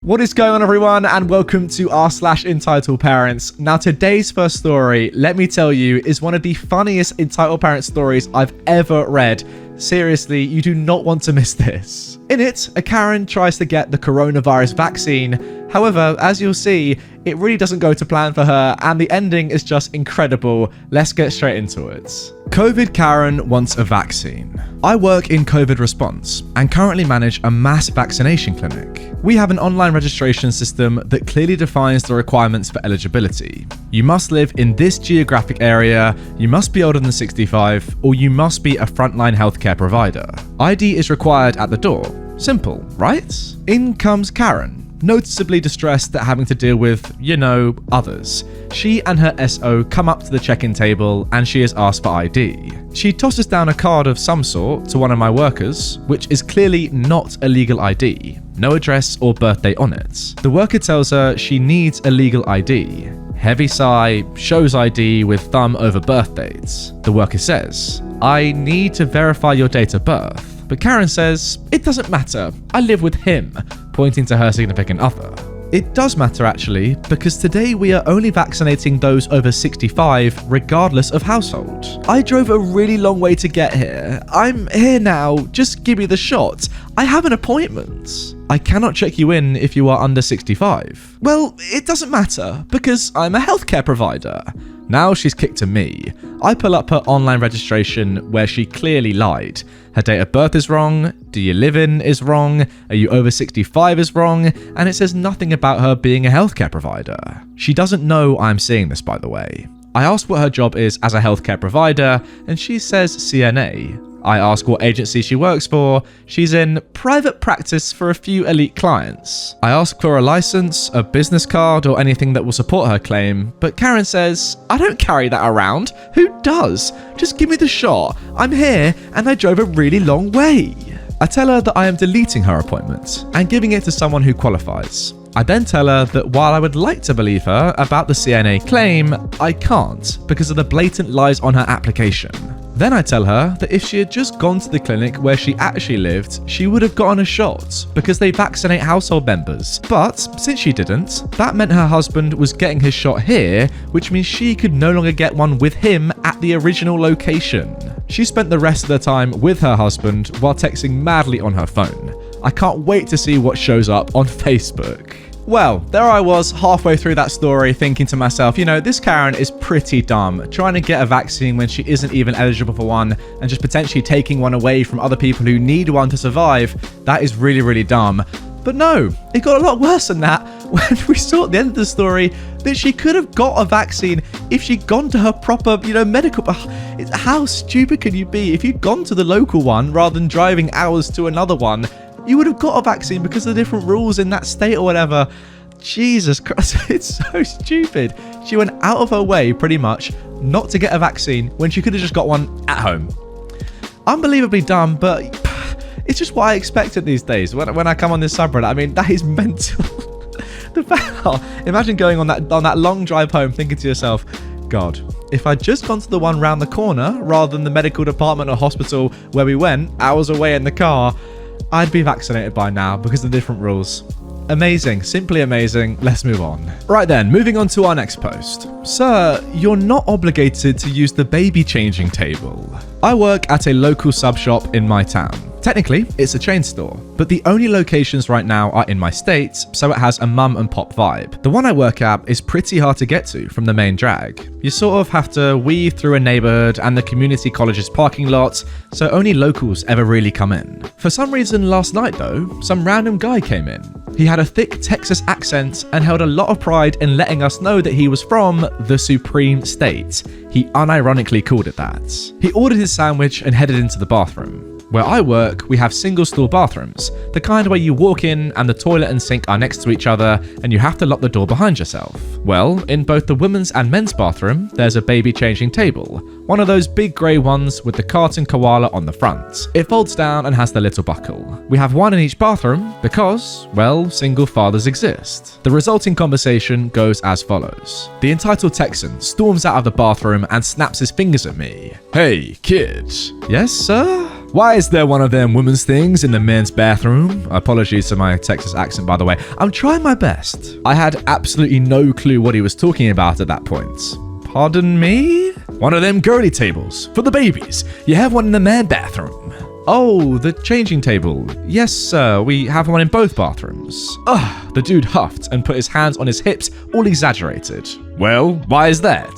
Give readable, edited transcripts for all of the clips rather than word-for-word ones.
What is going on, everyone, and welcome to r/EntitledParents. Now, today's first story, let me tell you, is one of the funniest Entitled Parents stories I've ever read. Seriously, you do not want to miss this. In it, a Karen tries to get the coronavirus vaccine. However, as you'll see, it really doesn't go to plan for her, and the ending is just incredible. Let's get straight into it. COVID Karen wants a vaccine. I work in COVID response and currently manage a mass vaccination clinic. We have an online registration system that clearly defines the requirements for eligibility. You must live in this geographic area, you must be older than 65, or you must be a frontline healthcare provider. ID is required at the door. Simple, right? In comes Karen, noticeably distressed at having to deal with, others. She and her SO come up to the check-in table and she is asked for ID. She tosses down a card of some sort to one of my workers, which is clearly not a legal ID. No address or birthday on it. The worker tells her she needs a legal ID. Heavy sigh, shows ID with thumb over birth dates. The worker says, "I need to verify your date of birth." But Karen says, "It doesn't matter, I live with him," pointing to her significant other. It does matter actually, because today we are only vaccinating those over 65 regardless of household. I drove a really long way to get here. I'm here now, just give me the shot. I have an appointment. I cannot check you in if you are under 65. Well, it doesn't matter, because I'm a healthcare provider. Now she's kicked to me. I pull up her online registration where she clearly lied. Her date of birth is wrong, do you live in is wrong, are you over 65 is wrong, and it says nothing about her being a healthcare provider. She doesn't know I'm seeing this, by the way. I ask what her job is as a healthcare provider, and she says CNA. I ask what agency she works for. She's in private practice for a few elite clients. I ask for a license, a business card, or anything that will support her claim, but Karen says, "I don't carry that around. Who does? Just give me the shot. I'm here and I drove a really long way." I tell her that I am deleting her appointment and giving it to someone who qualifies. I then tell her that while I would like to believe her about the CNA claim, I can't because of the blatant lies on her application. Then I tell her that if she had just gone to the clinic where she actually lived, she would have gotten a shot because they vaccinate household members. But since she didn't, that meant her husband was getting his shot here, which means she could no longer get one with him at the original location. She spent the rest of the time with her husband while texting madly on her phone. I can't wait to see what shows up on Facebook. Well, there I was halfway through that story thinking to myself, this Karen is pretty dumb, trying to get a vaccine when she isn't even eligible for one and just potentially taking one away from other people who need one to survive. That is really, really dumb. But no, it got a lot worse than that when we saw at the end of the story that she could have got a vaccine if she'd gone to her proper, medical... How stupid can you be? If you'd gone to the local one rather than driving hours to another one, you would have got a vaccine because of the different rules in that state or whatever. Jesus Christ, it's so stupid. She went out of her way, pretty much, not to get a vaccine when she could have just got one at home. Unbelievably dumb, but it's just what I expected these days when I come on this subreddit. I mean, that is mental. Imagine going on that long drive home thinking to yourself, God, if I'd just gone to the one round the corner rather than the medical department or hospital where we went hours away in the car, I'd be vaccinated by now because of the different rules. Amazing, simply amazing. Let's move on. Right then, moving on to our next post. Sir, you're not obligated to use the baby changing table. I work at a local sub shop in my town. Technically, it's a chain store, but the only locations right now are in my state, so it has a mum and pop vibe. The one I work at is pretty hard to get to from the main drag. You sort of have to weave through a neighborhood and the community college's parking lot, so only locals ever really come in. For some reason last night though, some random guy came in. He had a thick Texas accent and held a lot of pride in letting us know that he was from the Supreme State. He unironically called it that. He ordered his sandwich and headed into the bathroom. Where I work, we have single-stall bathrooms, the kind where you walk in and the toilet and sink are next to each other and you have to lock the door behind yourself. Well, in both the women's and men's bathroom, there's a baby changing table, one of those big grey ones with the cartoon koala on the front. It folds down and has the little buckle. We have one in each bathroom because, well, single fathers exist. The resulting conversation goes as follows. The entitled Texan storms out of the bathroom and snaps his fingers at me. "Hey, kid." "Yes, sir?" Why is there one of them women's things in the men's bathroom? Apologies for my Texas accent, by the way. I'm trying my best. I had absolutely no clue what he was talking about at that point. Pardon me? One of them girly tables for the babies. You have one in the man bathroom. Oh, the changing table. Yes, sir, we have one in both bathrooms. Ugh, the dude huffed and put his hands on his hips, all exaggerated. Well, why is that?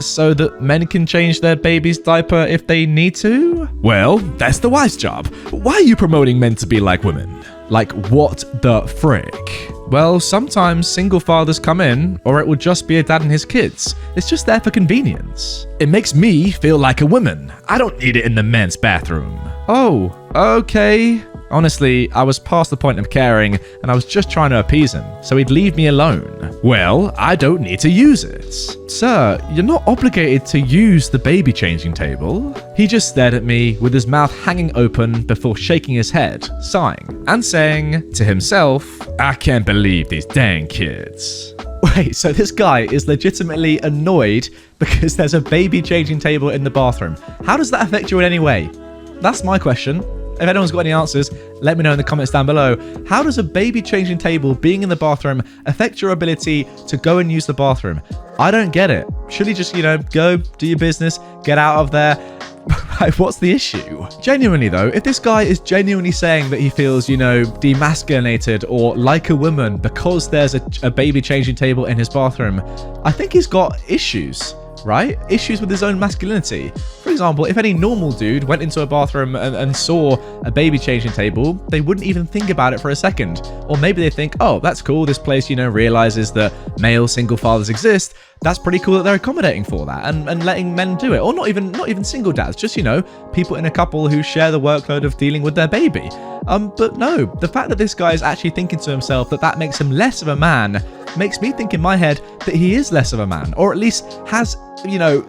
So that men can change their baby's diaper if they need to? Well, that's the wife's job. Why are you promoting men to be like women? Like, what the frick? Well, sometimes single fathers come in, or it will just be a dad and his kids. It's just there for convenience. It makes me feel like a woman. I don't need it in the men's bathroom. Oh, okay. Honestly, I was past the point of caring, and I was just trying to appease him, so he'd leave me alone. Well, I don't need to use it. Sir, you're not obligated to use the baby changing table. He just stared at me with his mouth hanging open before shaking his head, sighing, and saying to himself, I can't believe these dang kids. Wait, so this guy is legitimately annoyed because there's a baby changing table in the bathroom. How does that affect you in any way? That's my question. If anyone's got any answers, let me know in the comments down below. How does a baby changing table being in the bathroom affect your ability to go and use the bathroom? I don't get it. Should he just, go, do your business, get out of there? What's the issue? Genuinely though, if this guy is genuinely saying that he feels, demasculinated or like a woman because there's a baby changing table in his bathroom, I think he's got issues. Right? Issues with his own masculinity. For example, if any normal dude went into a bathroom and saw a baby changing table, they wouldn't even think about it for a second. Or maybe they think, oh, that's cool. This place, realizes that male single fathers exist. That's pretty cool that they're accommodating for that and letting men do it. Or not even single dads, just, people in a couple who share the workload of dealing with their baby. But no, the fact that this guy is actually thinking to himself that makes him less of a man makes me think in my head that he is less of a man, or at least has,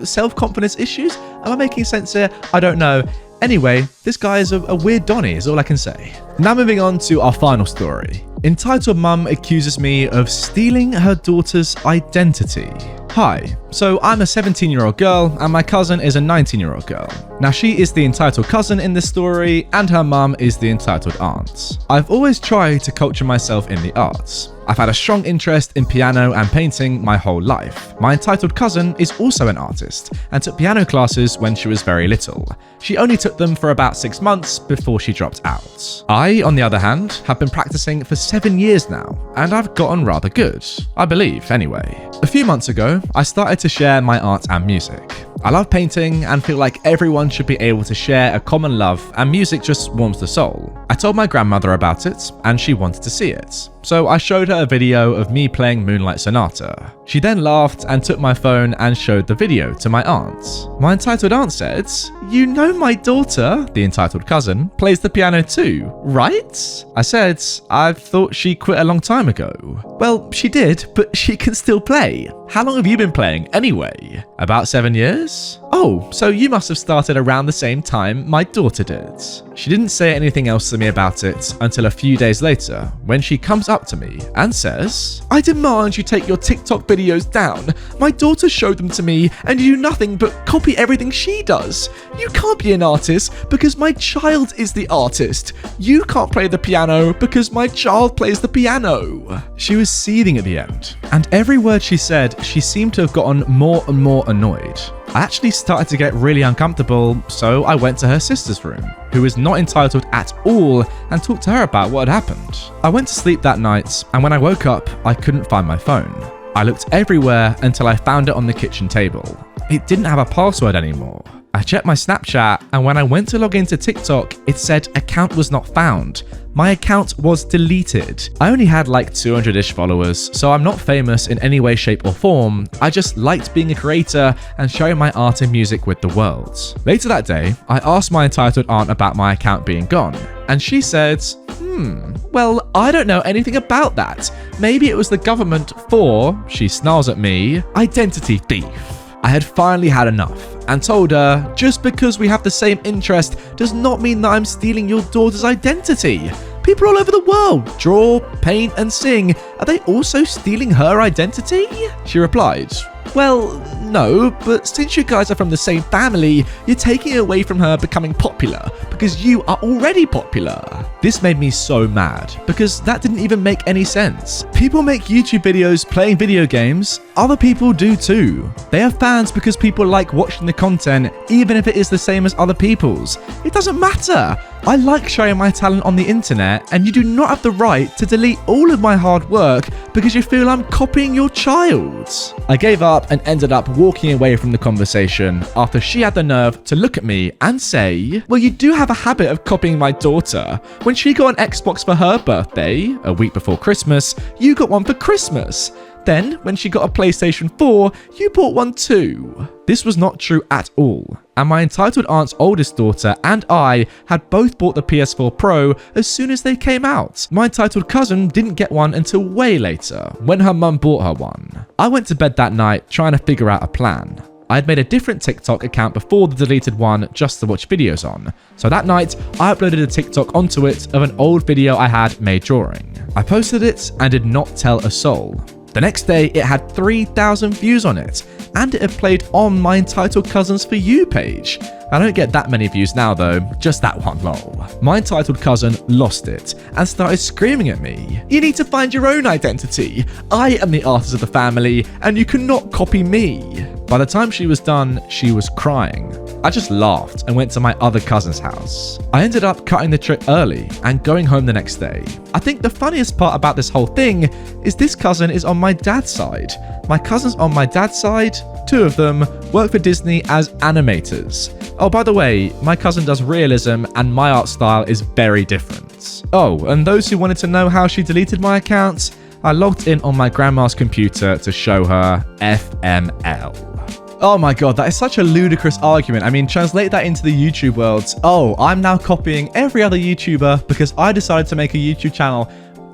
self-confidence issues. Am I making sense here? I don't know. Anyway, this guy is a weird Donny, is all I can say. Now moving on to our final story. Entitled Mum accuses me of stealing her daughter's identity. Hi, so I'm a 17-year-old girl and my cousin is a 19-year-old girl. Now she is the entitled cousin in this story and her mum is the entitled aunt. I've always tried to culture myself in the arts. I've had a strong interest in piano and painting my whole life. My entitled cousin is also an artist and took piano classes when she was very little. She only took them for about 6 months before she dropped out. I, on the other hand, have been practicing for 7 years now, and I've gotten rather good. I believe, anyway. A few months ago, I started to share my art and music. I love painting and feel like everyone should be able to share a common love, and music just warms the soul. I told my grandmother about it and she wanted to see it. So I showed her a video of me playing Moonlight Sonata. She then laughed and took my phone and showed the video to my aunt. My entitled aunt said, "You know my daughter," the entitled cousin, "plays the piano too, right?" I said, "I thought she quit a long time ago." "Well, she did, but she can still play." "How long have you been playing anyway?" "About 7 years." "Oh, so you must have started around the same time my daughter did." She didn't say anything else to me about it until a few days later, when she comes up to me and says, "I demand you take your TikTok videos down. My daughter showed them to me and you do nothing but copy everything she does. You can't be an artist because my child is the artist. You can't play the piano because my child plays the piano." She was seething at the end, and every word she said, she seemed to have gotten more and more annoyed. I actually started to get really uncomfortable, so I went to her sister's room, who is not entitled at all, and talked to her about what had happened. I went to sleep that night, and when I woke up, I couldn't find my phone. I looked everywhere until I found it on the kitchen table. It didn't have a password anymore. I checked my Snapchat, and when I went to log into TikTok, it said account was not found. My account was deleted. I only had like 200-ish followers, so I'm not famous in any way, shape or form. I just liked being a creator and sharing my art and music with the world. Later that day, I asked my entitled aunt about my account being gone, and she said, well, I don't know anything about that. Maybe it was the government for," she snarls at me, "identity thief." I had finally had enough and told her, just because we have the same interest does not mean that I'm stealing your daughter's identity. People all over the world draw, paint and sing. Are they also stealing her identity? She replied, "Well, no, but since you guys are from the same family, you're taking away from her becoming popular because you are already popular. This made me so mad because that didn't even make any sense. People make YouTube videos playing video games. Other people do too. They have fans because people like watching the content, even if it is the same as other people's. It doesn't matter. I like sharing my talent on the internet, and you do not have the right to delete all of my hard work because you feel I'm copying your child. I gave up and ended up walking away from the conversation after she had the nerve to look at me and say, well, you do have a habit of copying my daughter. When she got an Xbox for her birthday, a week before Christmas, you got one for Christmas. Then, when she got a PlayStation 4, you bought one too. This was not true at all, and my entitled aunt's oldest daughter and I had both bought the PS4 Pro as soon as they came out. My entitled cousin didn't get one until way later, when her mum bought her one. I went to bed that night trying to figure out a plan. I had made a different TikTok account before the deleted one just to watch videos on. So that night, I uploaded a TikTok onto it of an old video I had made drawing. I posted it and did not tell a soul. The next day, it had 3,000 views on it, and it had played on my entitled cousin's For You page. I don't get that many views now though, just that one lol. My entitled cousin lost it and started screaming at me. You need to find your own identity. I am the artist of the family and you cannot copy me. By the time she was done, she was crying. I just laughed and went to my other cousin's house. I ended up cutting the trip early and going home the next day. I think the funniest part about this whole thing is this cousin is on my dad's side. My cousins on my dad's side, 2 of them, work for Disney as animators. Oh, by the way, my cousin does realism and my art style is very different. Oh, and those who wanted to know how she deleted my account, I logged in on my grandma's computer to show her FML. Oh my god, that is such a ludicrous argument. I mean, translate that into the YouTube world. Oh, I'm now copying every other YouTuber because I decided to make a YouTube channel.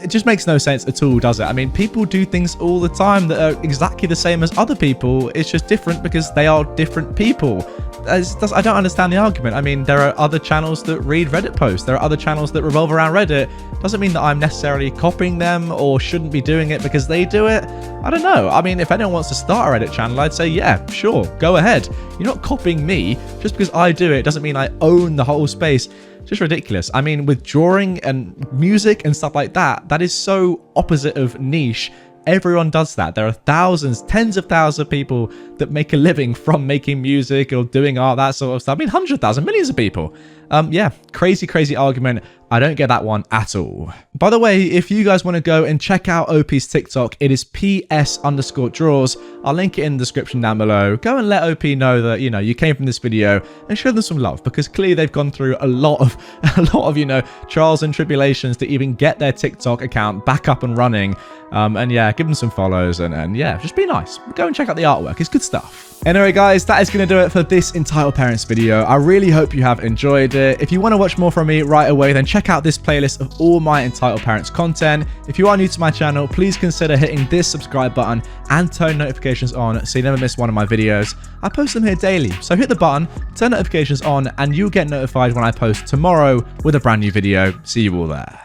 It just makes no sense at all, does it? I mean, people do things all the time that are exactly the same as other people. It's just different because they are different people. I don't understand the argument. I mean, there are other channels that read Reddit posts. There are other channels that revolve around Reddit. Doesn't mean that I'm necessarily copying them or shouldn't be doing it because they do it. I don't know. I mean, if anyone wants to start a Reddit channel, I'd say, yeah, sure, go ahead. You're not copying me. Just because I do it doesn't mean I own the whole space. Just ridiculous. I mean, with drawing and music and stuff like that, that is so opposite of niche. Everyone does that. There are thousands, tens of thousands of people that make a living from making music or doing art, that sort of stuff. I mean, 100,000, millions of people. Yeah, crazy argument. I don't get that one at all. By the way, if you guys want to go and check out OP's TikTok, it is PS_draws. I'll link it in the description down below. Go and let OP know that, you know, you came from this video and show them some love because clearly they've gone through a lot of, you know, trials and tribulations to even get their TikTok account back up and running. And yeah, give them some follows and yeah, just be nice. Go and check out the artwork. It's good stuff. Anyway, guys, that is going to do it for this Entitled Parents video. I really hope you have enjoyed it. If you want to watch more from me right away, then check out this playlist of all my Entitled Parents content. If you are new to my channel, please consider hitting this subscribe button and turn notifications on so you never miss one of my videos. I post them here daily, so hit the button, turn notifications on, and you'll get notified when I post tomorrow with a brand new video. See you all there.